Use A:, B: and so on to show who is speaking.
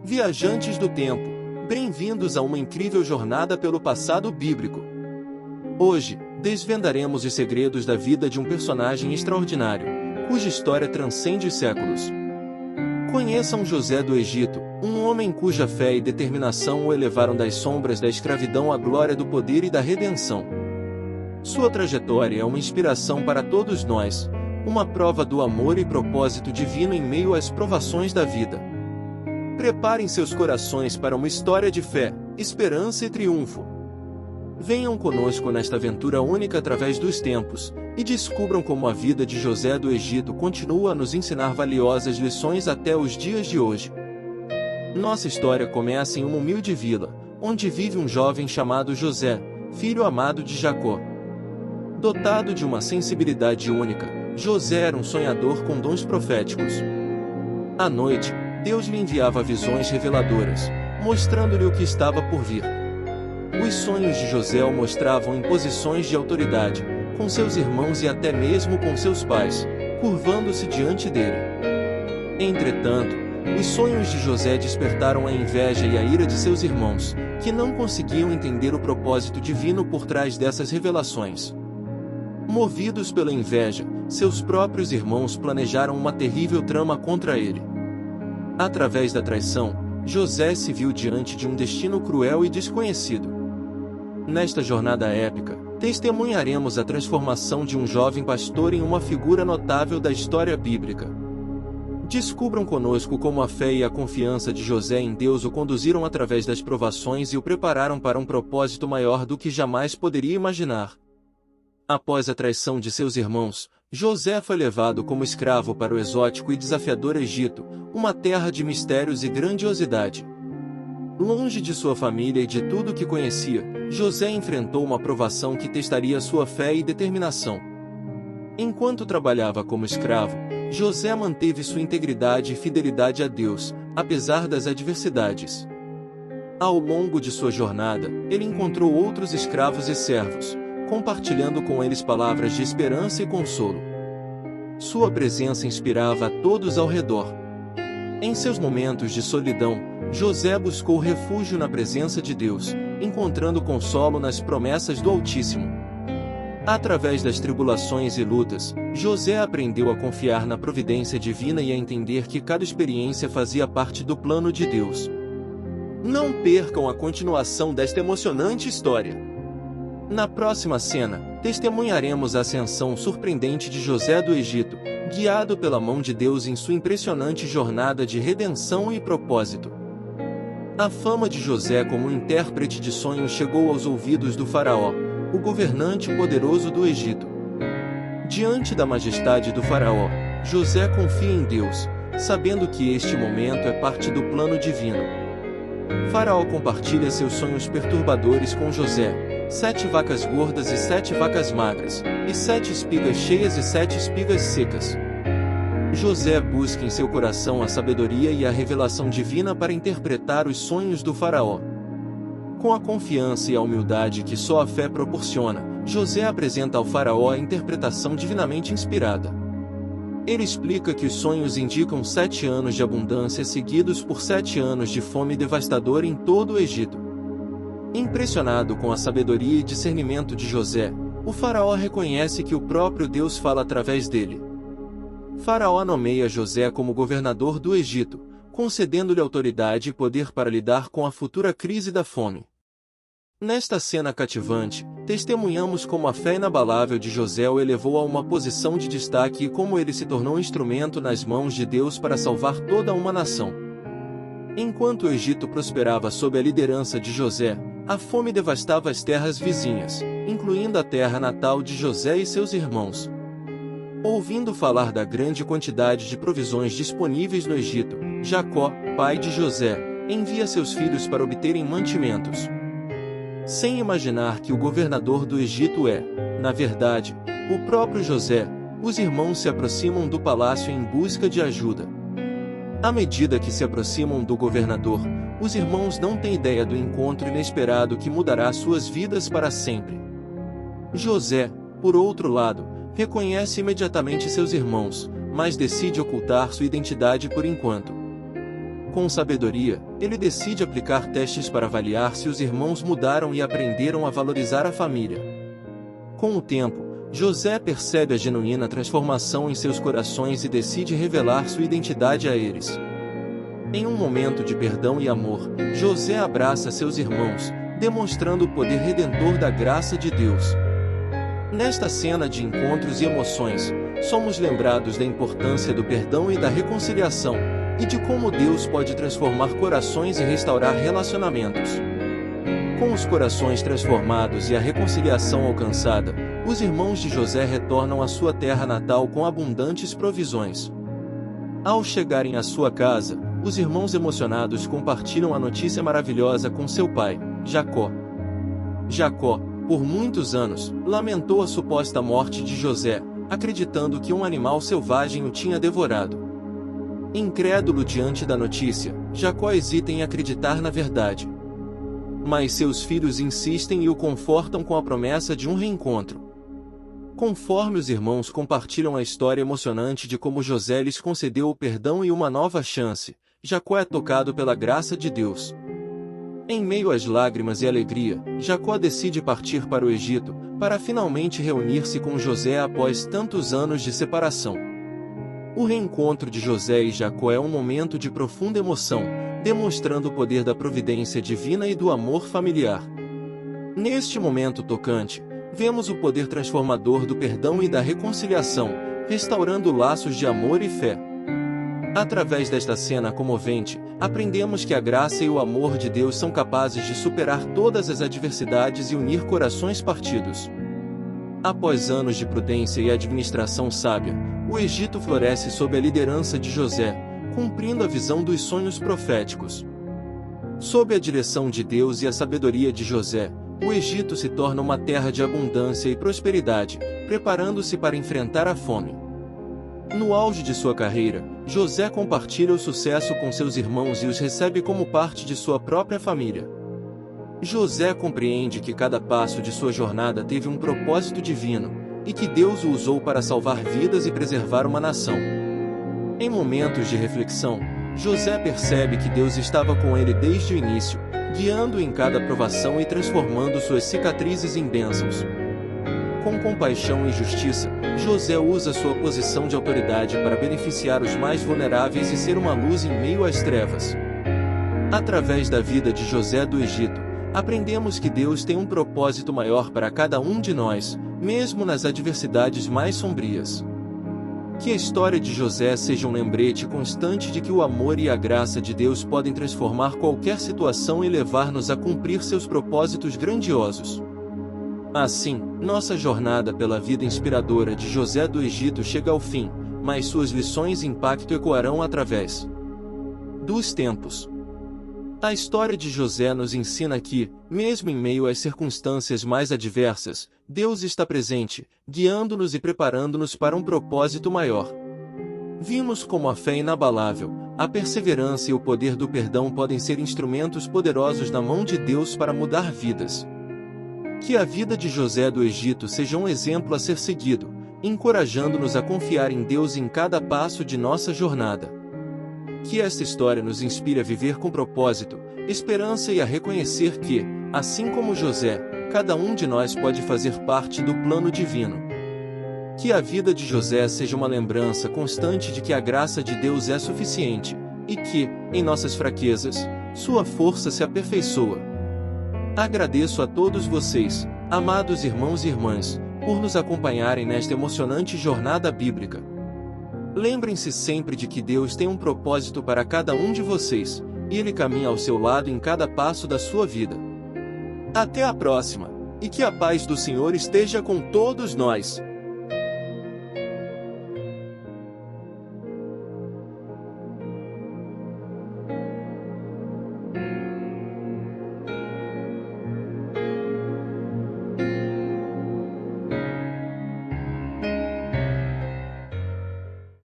A: Viajantes do tempo, bem-vindos a uma incrível jornada pelo passado bíblico. Hoje, desvendaremos os segredos da vida de um personagem extraordinário, cuja história transcende os séculos. Conheçam José do Egito, um homem cuja fé e determinação o elevaram das sombras da escravidão à glória do poder e da redenção. Sua trajetória é uma inspiração para todos nós, uma prova do amor e propósito divino em meio às provações da vida. Preparem seus corações para uma história de fé, esperança e triunfo. Venham conosco nesta aventura única através dos tempos, e descubram como a vida de José do Egito continua a nos ensinar valiosas lições até os dias de hoje. Nossa história começa em uma humilde vila, onde vive um jovem chamado José, filho amado de Jacó. Dotado de uma sensibilidade única, José era um sonhador com dons proféticos. À noite, Deus lhe enviava visões reveladoras, mostrando-lhe o que estava por vir. Os sonhos de José o mostravam em posições de autoridade, com seus irmãos e até mesmo com seus pais, curvando-se diante dele. Entretanto, os sonhos de José despertaram a inveja e a ira de seus irmãos, que não conseguiam entender o propósito divino por trás dessas revelações. Movidos pela inveja, seus próprios irmãos planejaram uma terrível trama contra ele. Através da traição, José se viu diante de um destino cruel e desconhecido. Nesta jornada épica, testemunharemos a transformação de um jovem pastor em uma figura notável da história bíblica. Descubram conosco como a fé e a confiança de José em Deus o conduziram através das provações e o prepararam para um propósito maior do que jamais poderia imaginar. Após a traição de seus irmãos, José foi levado como escravo para o exótico e desafiador Egito, uma terra de mistérios e grandiosidade. Longe de sua família e de tudo o que conhecia, José enfrentou uma provação que testaria sua fé e determinação. Enquanto trabalhava como escravo, José manteve sua integridade e fidelidade a Deus, apesar das adversidades. Ao longo de sua jornada, ele encontrou outros escravos e servos, compartilhando com eles palavras de esperança e consolo. Sua presença inspirava a todos ao redor. Em seus momentos de solidão, José buscou refúgio na presença de Deus, encontrando consolo nas promessas do Altíssimo. Através das tribulações e lutas, José aprendeu a confiar na providência divina e a entender que cada experiência fazia parte do plano de Deus. Não percam a continuação desta emocionante história. Na próxima cena, testemunharemos a ascensão surpreendente de José do Egito, guiado pela mão de Deus em sua impressionante jornada de redenção e propósito. A fama de José como intérprete de sonhos chegou aos ouvidos do faraó, o governante poderoso do Egito. Diante da majestade do faraó, José confia em Deus, sabendo que este momento é parte do plano divino. Faraó compartilha seus sonhos perturbadores com José: 7 vacas gordas e 7 vacas magras, e 7 espigas cheias e 7 espigas secas. José busca em seu coração a sabedoria e a revelação divina para interpretar os sonhos do faraó. Com a confiança e a humildade que só a fé proporciona, José apresenta ao faraó a interpretação divinamente inspirada. Ele explica que os sonhos indicam 7 anos de abundância seguidos por 7 anos de fome devastadora em todo o Egito. Impressionado com a sabedoria e discernimento de José, o faraó reconhece que o próprio Deus fala através dele. Faraó nomeia José como governador do Egito, concedendo-lhe autoridade e poder para lidar com a futura crise da fome. Nesta cena cativante, testemunhamos como a fé inabalável de José o elevou a uma posição de destaque e como ele se tornou instrumento nas mãos de Deus para salvar toda uma nação. Enquanto o Egito prosperava sob a liderança de José, a fome devastava as terras vizinhas, incluindo a terra natal de José e seus irmãos. Ouvindo falar da grande quantidade de provisões disponíveis no Egito, Jacó, pai de José, envia seus filhos para obterem mantimentos. Sem imaginar que o governador do Egito é, na verdade, o próprio José, os irmãos se aproximam do palácio em busca de ajuda. À medida que se aproximam do governador, os irmãos não têm ideia do encontro inesperado que mudará suas vidas para sempre. José, por outro lado, reconhece imediatamente seus irmãos, mas decide ocultar sua identidade por enquanto. Com sabedoria, ele decide aplicar testes para avaliar se os irmãos mudaram e aprenderam a valorizar a família. Com o tempo, José percebe a genuína transformação em seus corações e decide revelar sua identidade a eles. Em um momento de perdão e amor, José abraça seus irmãos, demonstrando o poder redentor da graça de Deus. Nesta cena de encontros e emoções, somos lembrados da importância do perdão e da reconciliação, e de como Deus pode transformar corações e restaurar relacionamentos. Com os corações transformados e a reconciliação alcançada, os irmãos de José retornam à sua terra natal com abundantes provisões. Ao chegarem à sua casa, os irmãos emocionados compartilham a notícia maravilhosa com seu pai, Jacó. Jacó, por muitos anos, lamentou a suposta morte de José, acreditando que um animal selvagem o tinha devorado. Incrédulo diante da notícia, Jacó hesita em acreditar na verdade. Mas seus filhos insistem e o confortam com a promessa de um reencontro. Conforme os irmãos compartilham a história emocionante de como José lhes concedeu o perdão e uma nova chance, Jacó é tocado pela graça de Deus. Em meio às lágrimas e alegria, Jacó decide partir para o Egito, para finalmente reunir-se com José após tantos anos de separação. O reencontro de José e Jacó é um momento de profunda emoção, demonstrando o poder da providência divina e do amor familiar. Neste momento tocante, vemos o poder transformador do perdão e da reconciliação, restaurando laços de amor e fé. Através desta cena comovente, aprendemos que a graça e o amor de Deus são capazes de superar todas as adversidades e unir corações partidos. Após anos de prudência e administração sábia, o Egito floresce sob a liderança de José, cumprindo a visão dos sonhos proféticos. Sob a direção de Deus e a sabedoria de José, o Egito se torna uma terra de abundância e prosperidade, preparando-se para enfrentar a fome. No auge de sua carreira, José compartilha o sucesso com seus irmãos e os recebe como parte de sua própria família. José compreende que cada passo de sua jornada teve um propósito divino, e que Deus o usou para salvar vidas e preservar uma nação. Em momentos de reflexão, José percebe que Deus estava com ele desde o início, guiando-o em cada provação e transformando suas cicatrizes em bênçãos. Com compaixão e justiça, José usa sua posição de autoridade para beneficiar os mais vulneráveis e ser uma luz em meio às trevas. Através da vida de José do Egito, aprendemos que Deus tem um propósito maior para cada um de nós, mesmo nas adversidades mais sombrias. Que a história de José seja um lembrete constante de que o amor e a graça de Deus podem transformar qualquer situação e levar-nos a cumprir seus propósitos grandiosos. Assim, nossa jornada pela vida inspiradora de José do Egito chega ao fim, mas suas lições e impacto ecoarão através dos tempos. A história de José nos ensina que, mesmo em meio às circunstâncias mais adversas, Deus está presente, guiando-nos e preparando-nos para um propósito maior. Vimos como a fé inabalável, a perseverança e o poder do perdão podem ser instrumentos poderosos na mão de Deus para mudar vidas. Que a vida de José do Egito seja um exemplo a ser seguido, encorajando-nos a confiar em Deus em cada passo de nossa jornada. Que esta história nos inspire a viver com propósito, esperança e a reconhecer que, assim como José, cada um de nós pode fazer parte do plano divino. Que a vida de José seja uma lembrança constante de que a graça de Deus é suficiente, e que, em nossas fraquezas, sua força se aperfeiçoa. Agradeço a todos vocês, amados irmãos e irmãs, por nos acompanharem nesta emocionante jornada bíblica. Lembrem-se sempre de que Deus tem um propósito para cada um de vocês, e Ele caminha ao seu lado em cada passo da sua vida. Até a próxima, e que a paz do Senhor esteja com todos nós.